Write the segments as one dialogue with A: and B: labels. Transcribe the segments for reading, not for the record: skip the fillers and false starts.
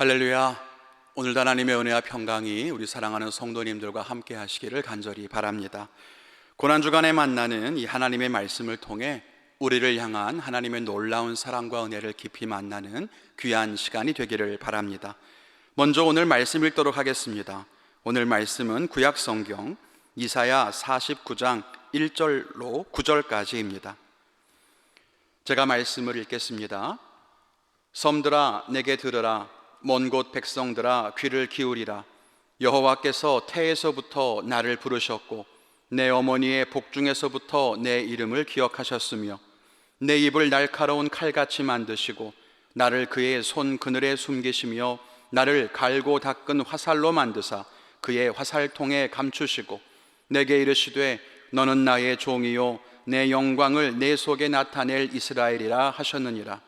A: 할렐루야. 오늘도 하나님의 은혜와 평강이 우리 사랑하는 성도님들과 함께 하시기를 간절히 바랍니다. 고난주간에 만나는 이 하나님의 말씀을 통해 우리를 향한 하나님의 놀라운 사랑과 은혜를 깊이 만나는 귀한 시간이 되기를 바랍니다. 먼저 오늘 말씀 읽도록 하겠습니다. 오늘 말씀은 구약성경 이사야 49장 1절로 9절까지입니다. 제가 말씀을 읽겠습니다. 섬들아 내게 들으라. 먼 곳 백성들아 귀를 기울이라. 여호와께서 태에서부터 나를 부르셨고 내 어머니의 복중에서부터 내 이름을 기억하셨으며 내 입을 날카로운 칼같이 만드시고 나를 그의 손 그늘에 숨기시며 나를 갈고 닦은 화살로 만드사 그의 화살통에 감추시고 내게 이르시되 너는 나의 종이요 내 영광을 내 속에 나타낼 이스라엘이라 하셨느니라.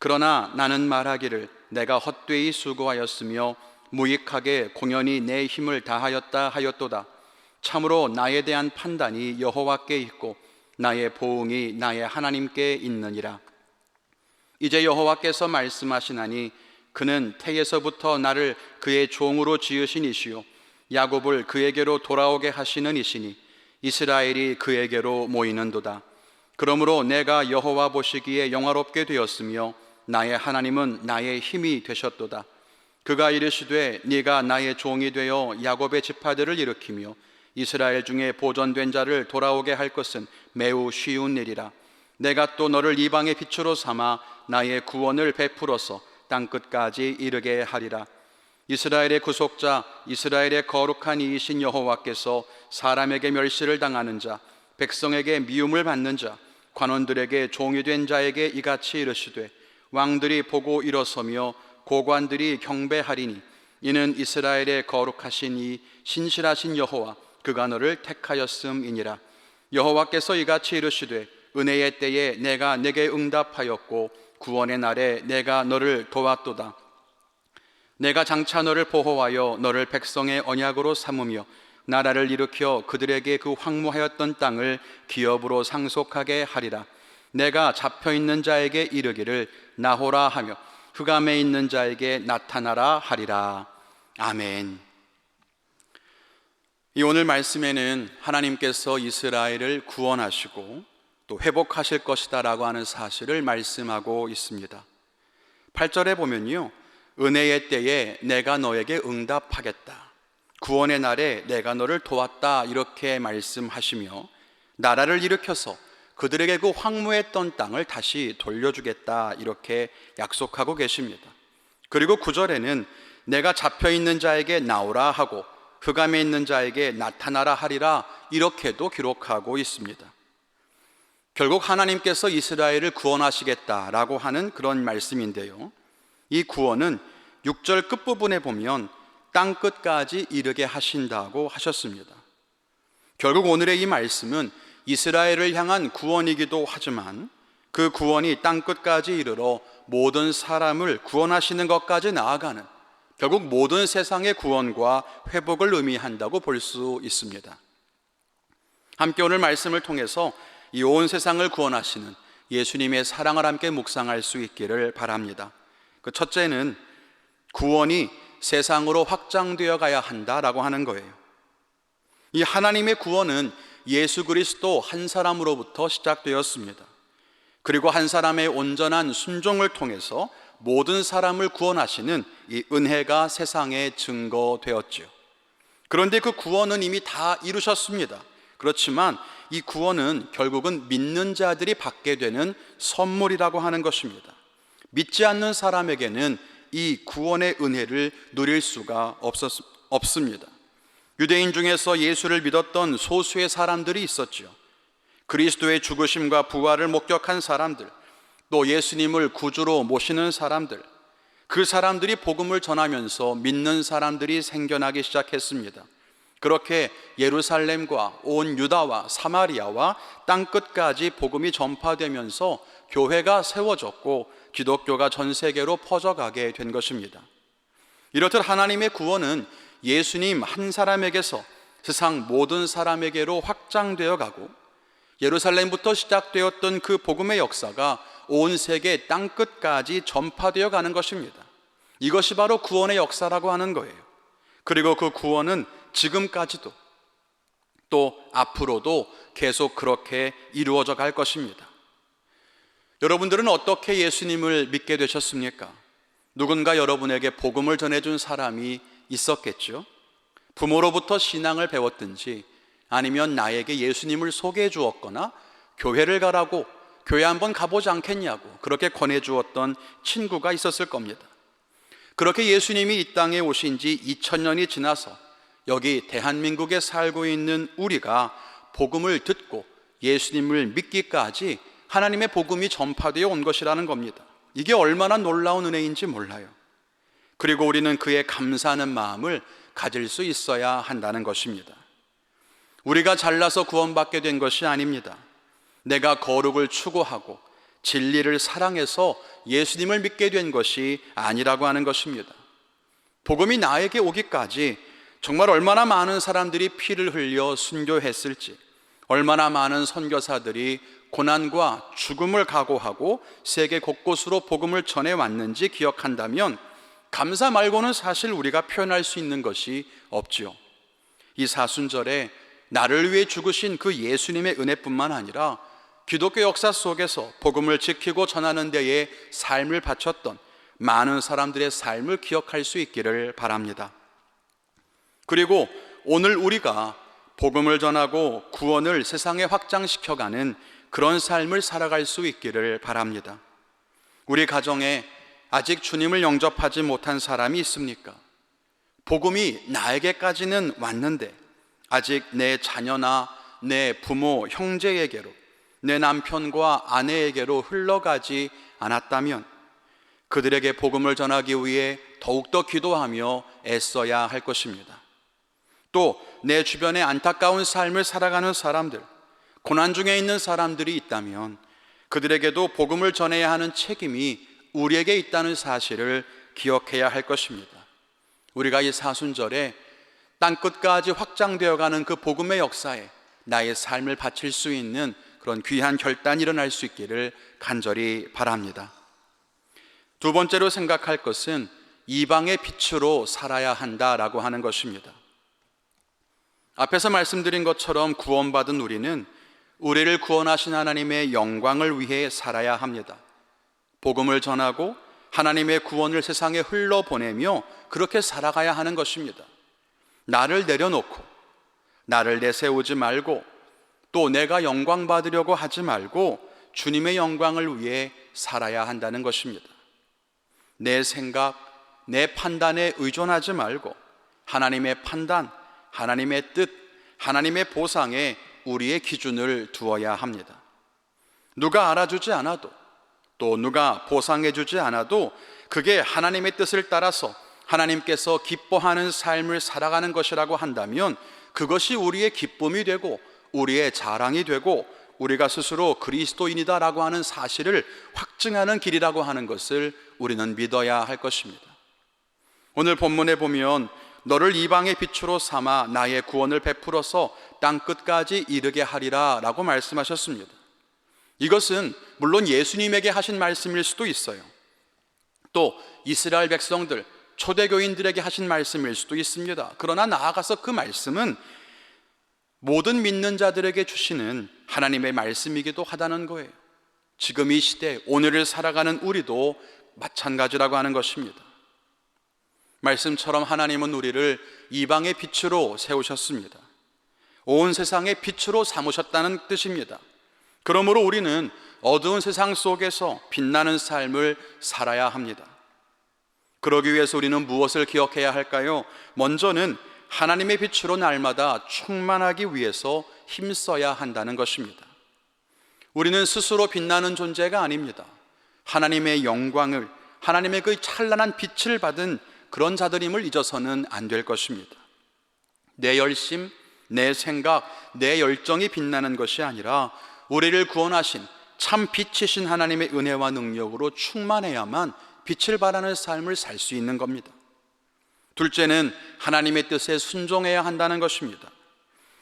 A: 그러나 나는 말하기를 내가 헛되이 수고하였으며 무익하게 공연히 내 힘을 다하였다 하였도다. 참으로 나에 대한 판단이 여호와께 있고 나의 보응이 나의 하나님께 있느니라. 이제 여호와께서 말씀하시나니 그는 태에서부터 나를 그의 종으로 지으신 이시요 야곱을 그에게로 돌아오게 하시는 이시니 이스라엘이 그에게로 모이는도다. 그러므로 내가 여호와 보시기에 영화롭게 되었으며 나의 하나님은 나의 힘이 되셨도다. 그가 이르시되 네가 나의 종이 되어 야곱의 지파들을 일으키며 이스라엘 중에 보존된 자를 돌아오게 할 것은 매우 쉬운 일이라. 내가 또 너를 이방의 빛으로 삼아 나의 구원을 베풀어서 땅끝까지 이르게 하리라. 이스라엘의 구속자 이스라엘의 거룩한 이이신 여호와께서 사람에게 멸시를 당하는 자 백성에게 미움을 받는 자 관원들에게 종이 된 자에게 이같이 이르시되 왕들이 보고 일어서며 고관들이 경배하리니 이는 이스라엘의 거룩하신 이 신실하신 여호와 그가 너를 택하였음이니라. 여호와께서 이같이 이르시되 은혜의 때에 내가 내게 응답하였고 구원의 날에 내가 너를 도왔도다. 내가 장차 너를 보호하여 너를 백성의 언약으로 삼으며 나라를 일으켜 그들에게 그 황무하였던 땅을 기업으로 상속하게 하리라. 내가 잡혀있는 자에게 이르기를 나호라 하며 흑암에 있는 자에게 나타나라 하리라. 아멘. 이 오늘 말씀에는 하나님께서 이스라엘을 구원하시고 또 회복하실 것이다 라고 하는 사실을 말씀하고 있습니다. 8절에 보면요, 은혜의 때에 내가 너에게 응답하겠다, 구원의 날에 내가 너를 도왔다 이렇게 말씀하시며 나라를 일으켜서 그들에게 그 황무했던 땅을 다시 돌려주겠다 이렇게 약속하고 계십니다. 그리고 9절에는 내가 잡혀있는 자에게 나오라 하고 흑암에 있는 자에게 나타나라 하리라 이렇게도 기록하고 있습니다. 결국 하나님께서 이스라엘을 구원하시겠다라고 하는 그런 말씀인데요, 이 구원은 6절 끝부분에 보면 땅끝까지 이르게 하신다고 하셨습니다. 결국 오늘의 이 말씀은 이스라엘을 향한 구원이기도 하지만 그 구원이 땅끝까지 이르러 모든 사람을 구원하시는 것까지 나아가는, 결국 모든 세상의 구원과 회복을 의미한다고 볼 수 있습니다. 함께 오늘 말씀을 통해서 이 온 세상을 구원하시는 예수님의 사랑을 함께 묵상할 수 있기를 바랍니다. 그 첫째는 구원이 세상으로 확장되어 가야 한다라고 하는 거예요. 이 하나님의 구원은 예수 그리스도 한 사람으로부터 시작되었습니다. 그리고 한 사람의 온전한 순종을 통해서 모든 사람을 구원하시는 이 은혜가 세상에 증거되었지요. 그런데 그 구원은 이미 다 이루셨습니다. 그렇지만 이 구원은 결국은 믿는 자들이 받게 되는 선물이라고 하는 것입니다. 믿지 않는 사람에게는 이 구원의 은혜를 누릴 수가 없습니다. 유대인 중에서 예수를 믿었던 소수의 사람들이 있었죠. 그리스도의 죽으심과 부활을 목격한 사람들, 또 예수님을 구주로 모시는 사람들, 그 사람들이 복음을 전하면서 믿는 사람들이 생겨나기 시작했습니다. 그렇게 예루살렘과 온 유다와 사마리아와 땅끝까지 복음이 전파되면서 교회가 세워졌고 기독교가 전 세계로 퍼져가게 된 것입니다. 이렇듯 하나님의 구원은 예수님 한 사람에게서 세상 모든 사람에게로 확장되어 가고 예루살렘부터 시작되었던 그 복음의 역사가 온 세계 땅끝까지 전파되어 가는 것입니다. 이것이 바로 구원의 역사라고 하는 거예요. 그리고 그 구원은 지금까지도 또 앞으로도 계속 그렇게 이루어져 갈 것입니다. 여러분들은 어떻게 예수님을 믿게 되셨습니까? 누군가 여러분에게 복음을 전해준 사람이 있었겠죠? 부모로부터 신앙을 배웠든지 아니면 나에게 예수님을 소개해 주었거나 교회를 가라고 교회 한번 가보지 않겠냐고 그렇게 권해주었던 친구가 있었을 겁니다. 그렇게 예수님이 이 땅에 오신 지 2000년이 지나서 여기 대한민국에 살고 있는 우리가 복음을 듣고 예수님을 믿기까지 하나님의 복음이 전파되어 온 것이라는 겁니다. 이게 얼마나 놀라운 은혜인지 몰라요. 그리고 우리는 그에 감사하는 마음을 가질 수 있어야 한다는 것입니다. 우리가 잘나서 구원받게 된 것이 아닙니다. 내가 거룩을 추구하고 진리를 사랑해서 예수님을 믿게 된 것이 아니라고 하는 것입니다. 복음이 나에게 오기까지 정말 얼마나 많은 사람들이 피를 흘려 순교했을지, 얼마나 많은 선교사들이 고난과 죽음을 각오하고 세계 곳곳으로 복음을 전해왔는지 기억한다면 감사 말고는 사실 우리가 표현할 수 있는 것이 없지요. 이 사순절에 나를 위해 죽으신 그 예수님의 은혜뿐만 아니라 기독교 역사 속에서 복음을 지키고 전하는 데에 삶을 바쳤던 많은 사람들의 삶을 기억할 수 있기를 바랍니다. 그리고 오늘 우리가 복음을 전하고 구원을 세상에 확장시켜가는 그런 삶을 살아갈 수 있기를 바랍니다. 우리 가정에 아직 주님을 영접하지 못한 사람이 있습니까? 복음이 나에게까지는 왔는데 아직 내 자녀나 내 부모, 형제에게로, 내 남편과 아내에게로 흘러가지 않았다면 그들에게 복음을 전하기 위해 더욱더 기도하며 애써야 할 것입니다. 또 내 주변에 안타까운 삶을 살아가는 사람들, 고난 중에 있는 사람들이 있다면 그들에게도 복음을 전해야 하는 책임이 우리에게 있다는 사실을 기억해야 할 것입니다. 우리가 이 사순절에 땅끝까지 확장되어가는 그 복음의 역사에 나의 삶을 바칠 수 있는 그런 귀한 결단이 일어날 수 있기를 간절히 바랍니다. 두 번째로 생각할 것은 이방의 빛으로 살아야 한다라고 하는 것입니다. 앞에서 말씀드린 것처럼 구원받은 우리는 우리를 구원하신 하나님의 영광을 위해 살아야 합니다. 복음을 전하고 하나님의 구원을 세상에 흘러보내며 그렇게 살아가야 하는 것입니다. 나를 내려놓고 나를 내세우지 말고 또 내가 영광 받으려고 하지 말고 주님의 영광을 위해 살아야 한다는 것입니다. 내 생각, 내 판단에 의존하지 말고 하나님의 판단, 하나님의 뜻, 하나님의 보상에 우리의 기준을 두어야 합니다. 누가 알아주지 않아도 또 누가 보상해주지 않아도 그게 하나님의 뜻을 따라서 하나님께서 기뻐하는 삶을 살아가는 것이라고 한다면 그것이 우리의 기쁨이 되고 우리의 자랑이 되고 우리가 스스로 그리스도인이다라고 하는 사실을 확증하는 길이라고 하는 것을 우리는 믿어야 할 것입니다. 오늘 본문에 보면 너를 이방의 빛으로 삼아 나의 구원을 베풀어서 땅끝까지 이르게 하리라 라고 말씀하셨습니다. 이것은 물론 예수님에게 하신 말씀일 수도 있어요. 또 이스라엘 백성들, 초대교인들에게 하신 말씀일 수도 있습니다. 그러나 나아가서 그 말씀은 모든 믿는 자들에게 주시는 하나님의 말씀이기도 하다는 거예요. 지금 이 시대, 오늘을 살아가는 우리도 마찬가지라고 하는 것입니다. 말씀처럼 하나님은 우리를 이방의 빛으로 세우셨습니다. 온 세상의 빛으로 삼으셨다는 뜻입니다. 그러므로 우리는 어두운 세상 속에서 빛나는 삶을 살아야 합니다. 그러기 위해서 우리는 무엇을 기억해야 할까요? 먼저는 하나님의 빛으로 날마다 충만하기 위해서 힘써야 한다는 것입니다. 우리는 스스로 빛나는 존재가 아닙니다. 하나님의 영광을, 하나님의 그 찬란한 빛을 받은 그런 자들임을 잊어서는 안 될 것입니다. 내 열심, 내 생각, 내 열정이 빛나는 것이 아니라 우리를 구원하신 참 빛이신 하나님의 은혜와 능력으로 충만해야만 빛을 발하는 삶을 살 수 있는 겁니다. 둘째는 하나님의 뜻에 순종해야 한다는 것입니다.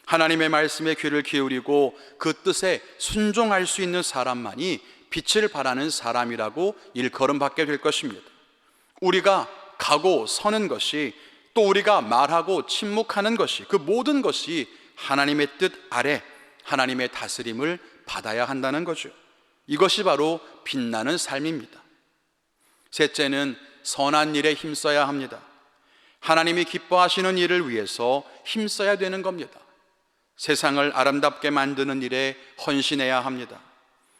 A: 하나님의 말씀에 귀를 기울이고 그 뜻에 순종할 수 있는 사람만이 빛을 발하는 사람이라고 일컬음 받게 될 것입니다. 우리가 가고 서는 것이, 또 우리가 말하고 침묵하는 것이, 그 모든 것이 하나님의 뜻 아래 하나님의 다스림을 받아야 한다는 거죠. 이것이 바로 빛나는 삶입니다. 셋째는 선한 일에 힘써야 합니다. 하나님이 기뻐하시는 일을 위해서 힘써야 되는 겁니다. 세상을 아름답게 만드는 일에 헌신해야 합니다.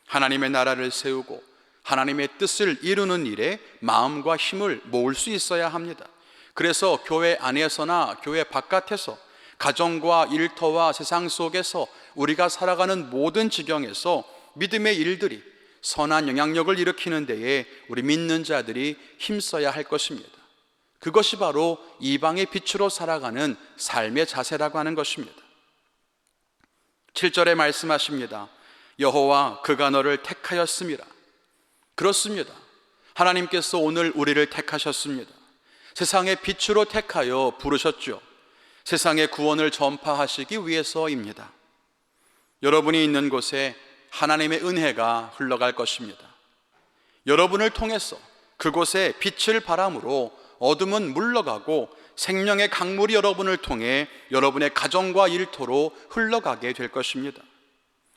A: 하나님의 나라를 세우고 하나님의 뜻을 이루는 일에 마음과 힘을 모을 수 있어야 합니다. 그래서 교회 안에서나 교회 바깥에서, 가정과 일터와 세상 속에서 우리가 살아가는 모든 지경에서 믿음의 일들이 선한 영향력을 일으키는 데에 우리 믿는 자들이 힘써야 할 것입니다. 그것이 바로 이방의 빛으로 살아가는 삶의 자세라고 하는 것입니다. 7절에 말씀하십니다. 여호와 그가 너를 택하였음이라. 그렇습니다. 하나님께서 오늘 우리를 택하셨습니다. 세상의 빛으로 택하여 부르셨죠. 세상의 구원을 전파하시기 위해서입니다. 여러분이 있는 곳에 하나님의 은혜가 흘러갈 것입니다. 여러분을 통해서 그곳에 빛을 바람으로 어둠은 물러가고 생명의 강물이 여러분을 통해 여러분의 가정과 일터로 흘러가게 될 것입니다.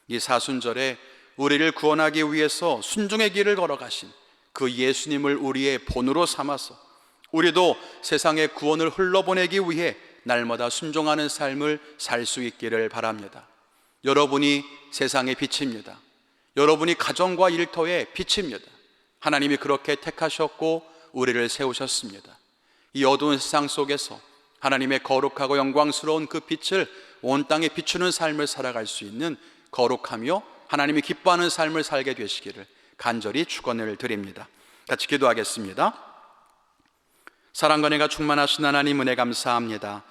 A: 이 사순절에 우리를 구원하기 위해서 순종의 길을 걸어가신 그 예수님을 우리의 본으로 삼아서 우리도 세상의 구원을 흘러보내기 위해 날마다 순종하는 삶을 살 수 있기를 바랍니다. 여러분이 세상의 빛입니다. 여러분이 가정과 일터의 빛입니다. 하나님이 그렇게 택하셨고 우리를 세우셨습니다. 이 어두운 세상 속에서 하나님의 거룩하고 영광스러운 그 빛을 온 땅에 비추는 삶을 살아갈 수 있는 거룩하며 하나님이 기뻐하는 삶을 살게 되시기를 간절히 축원을 드립니다. 같이 기도하겠습니다. 사랑과 은혜가 충만하신 하나님, 은혜 감사합니다.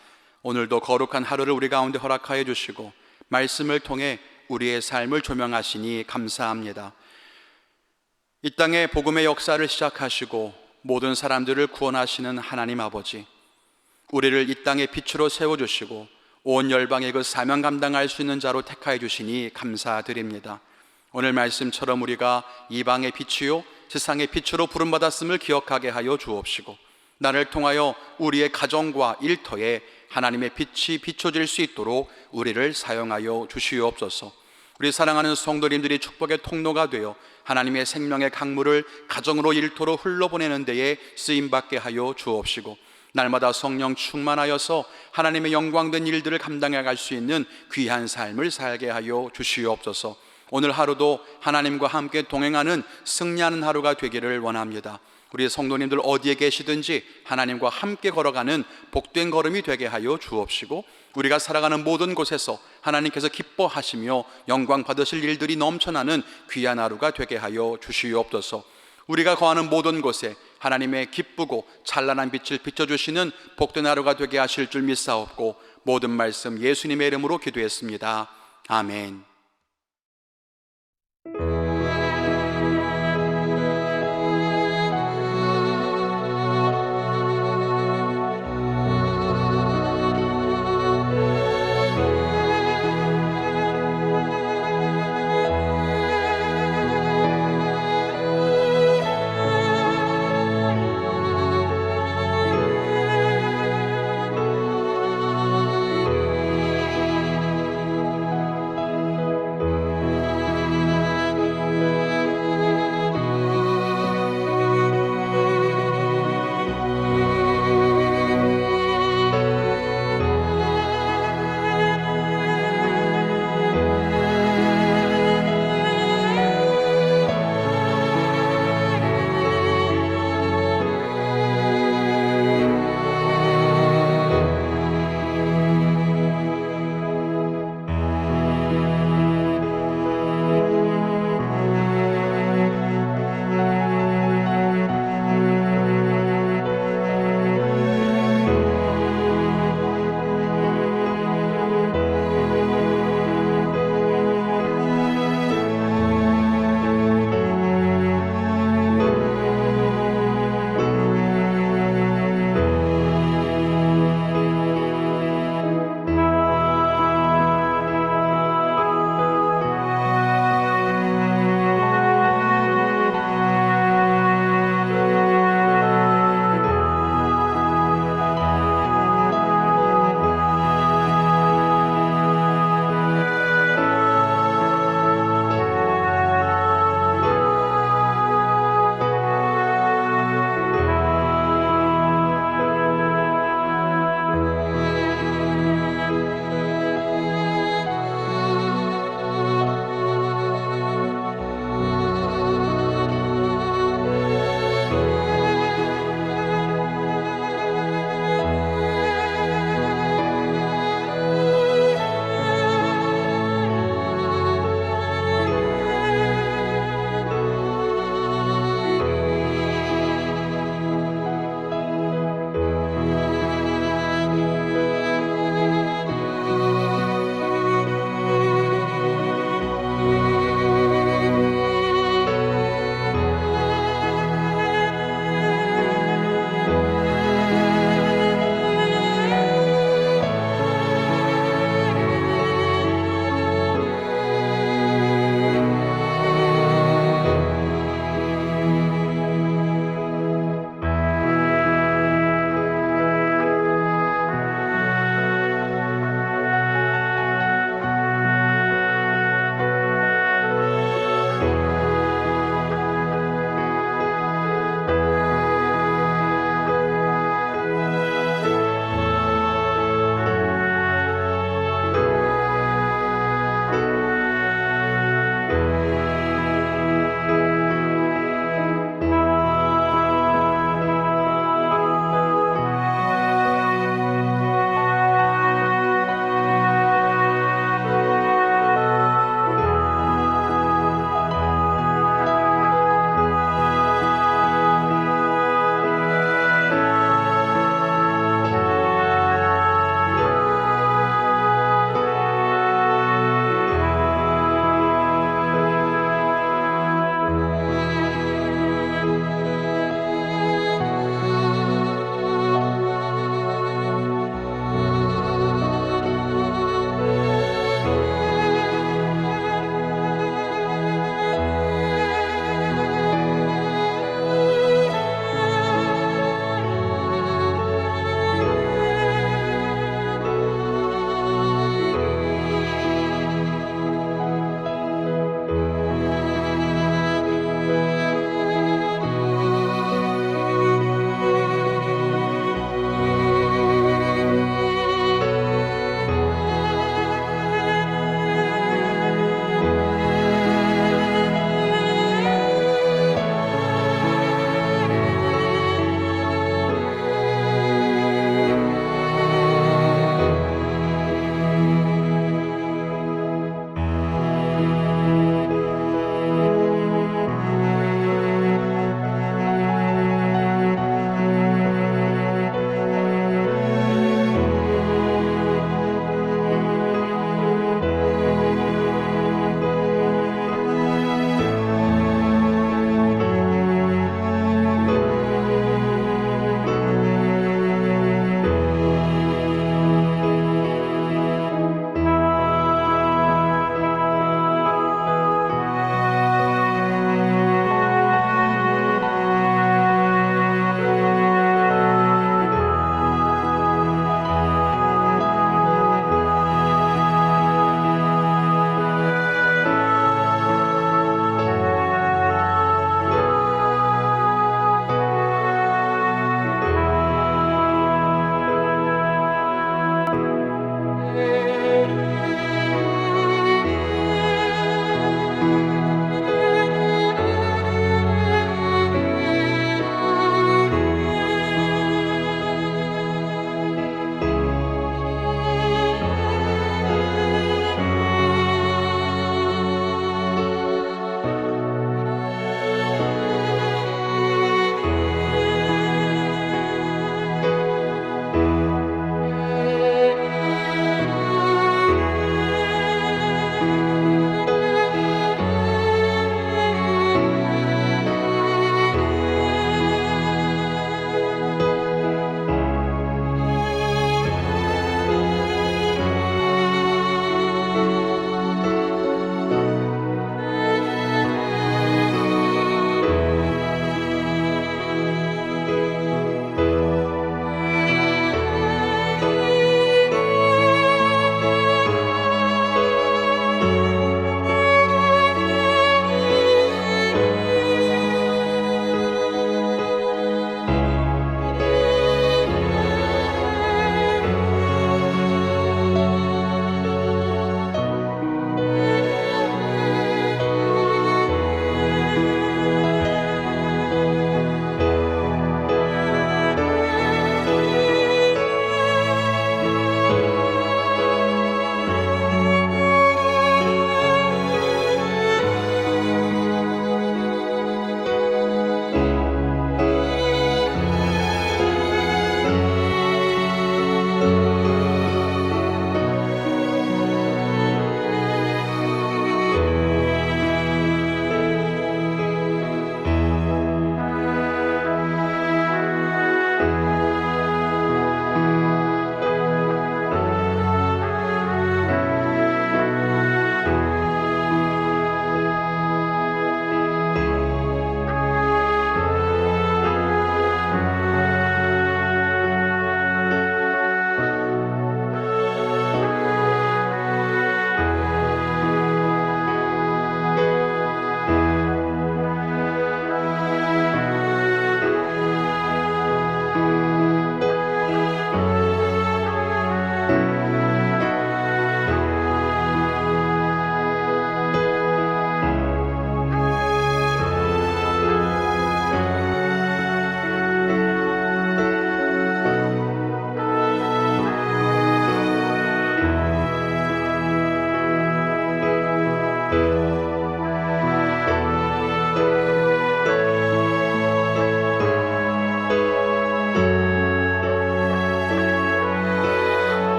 A: 오늘도 거룩한 하루를 우리 가운데 허락하여 주시고 말씀을 통해 우리의 삶을 조명하시니 감사합니다. 이 땅에 복음의 역사를 시작하시고 모든 사람들을 구원하시는 하나님 아버지, 우리를 이 땅의 빛으로 세워주시고 온 열방의 그 사명 감당할 수 있는 자로 택하여 주시니 감사드립니다. 오늘 말씀처럼 우리가 이방의 빛이요 세상의 빛으로 부름받았음을 기억하게 하여 주옵시고, 나를 통하여 우리의 가정과 일터에 하나님의 빛이 비춰질 수 있도록 우리를 사용하여 주시옵소서. 우리 사랑하는 성도님들이 축복의 통로가 되어 하나님의 생명의 강물을 가정으로 일터로 흘러보내는 데에 쓰임받게 하여 주옵시고, 날마다 성령 충만하여서 하나님의 영광된 일들을 감당해 갈 수 있는 귀한 삶을 살게 하여 주시옵소서. 오늘 하루도 하나님과 함께 동행하는 승리하는 하루가 되기를 원합니다. 우리 성도님들 어디에 계시든지 하나님과 함께 걸어가는 복된 걸음이 되게 하여 주옵시고, 우리가 살아가는 모든 곳에서 하나님께서 기뻐하시며 영광 받으실 일들이 넘쳐나는 귀한 하루가 되게 하여 주시옵소서. 우리가 거하는 모든 곳에 하나님의 기쁘고 찬란한 빛을 비춰주시는 복된 하루가 되게 하실 줄 믿사옵고, 모든 말씀 예수님의 이름으로 기도했습니다. 아멘.